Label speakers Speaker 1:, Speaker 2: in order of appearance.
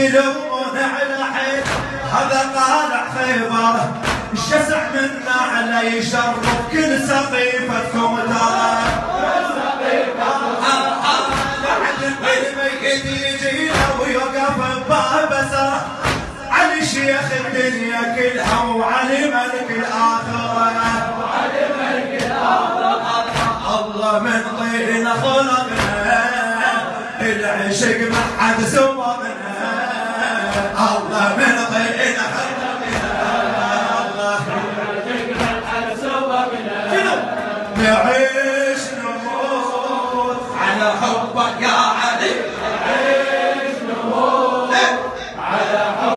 Speaker 1: يقتلون على حيل هذا طالع خيبر الشسع منا على يشرف كل سقيفتكم ترى الميت يجينا ويوقف بباب سره علي شيخ الدنيا كلها وعلي ملك الآخرة الله من طين خلقنا العشق ما حد سوقنا الله من طين خلقنا الله العشق ما حد سوقنا نعيش نموت على حبك يا